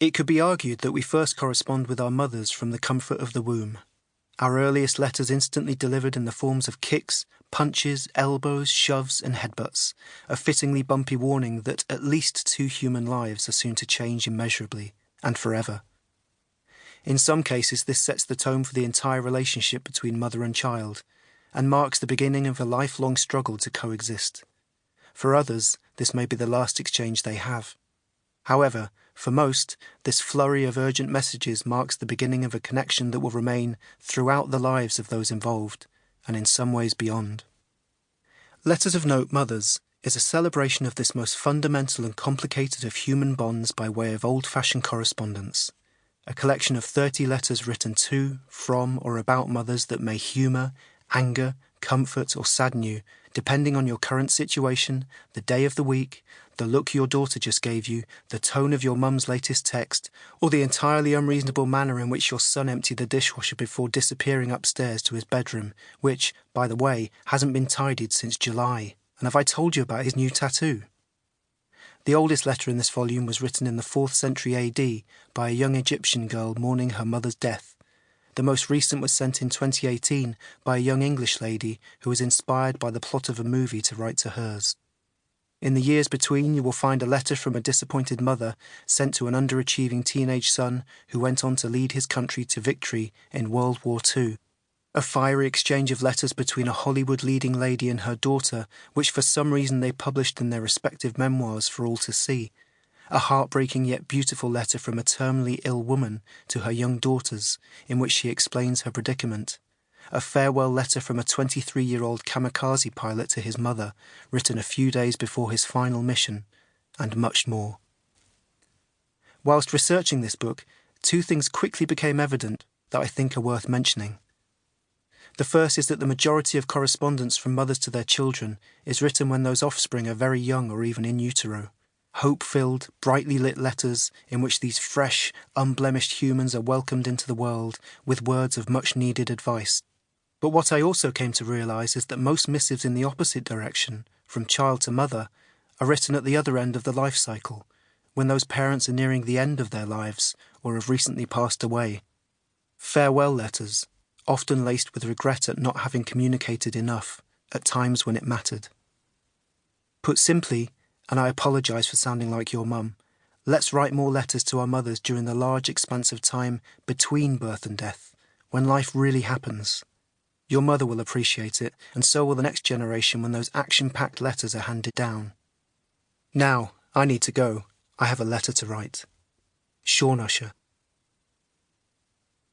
It could be argued that we first correspond with our mothers from the comfort of the womb. Our earliest letters instantly delivered in the forms of kicks, punches, elbows, shoves and headbutts, a fittingly bumpy warning that at least 2 human lives are soon to change immeasurably, and forever. In some cases this sets the tone for the entire relationship between mother and child, and marks the beginning of a lifelong struggle to coexist. For others, this may be the last exchange they have. However, for most, this flurry of urgent messages marks the beginning of a connection that will remain throughout the lives of those involved, and in some ways beyond. Letters of Note Mothers is a celebration of this most fundamental and complicated of human bonds by way of old-fashioned correspondence, a collection of 30 letters written to, from, or about mothers that may humour, anger, comfort, or sadden you, depending on your current situation, the day of the week, the look your daughter just gave you, the tone of your mum's latest text, or the entirely unreasonable manner in which your son emptied the dishwasher before disappearing upstairs to his bedroom, which, by the way, hasn't been tidied since July. And have I told you about his new tattoo? The oldest letter in this volume was written in the 4th century AD by a young Egyptian girl mourning her mother's death. The most recent was sent in 2018 by a young English lady who was inspired by the plot of a movie to write to hers. In the years between, you will find a letter from a disappointed mother sent to an underachieving teenage son who went on to lead his country to victory in World War II. A fiery exchange of letters between a Hollywood leading lady and her daughter, which for some reason they published in their respective memoirs for all to see. A heartbreaking yet beautiful letter from a terminally ill woman to her young daughters, in which she explains her predicament. A farewell letter from a 23-year-old kamikaze pilot to his mother, written a few days before his final mission, and much more. Whilst researching this book, 2 things quickly became evident that I think are worth mentioning. The first is that the majority of correspondence from mothers to their children is written when those offspring are very young or even in utero. Hope-filled, brightly lit letters in which these fresh, unblemished humans are welcomed into the world with words of much-needed advice. But what I also came to realise is that most missives in the opposite direction, from child to mother, are written at the other end of the life cycle, when those parents are nearing the end of their lives or have recently passed away. Farewell letters, often laced with regret at not having communicated enough, at times when it mattered. Put simply, and I apologise for sounding like your mum, let's write more letters to our mothers during the large expanse of time between birth and death, when life really happens. Your mother will appreciate it, and so will the next generation when those action-packed letters are handed down. Now, I need to go. I have a letter to write. Shaun Usher.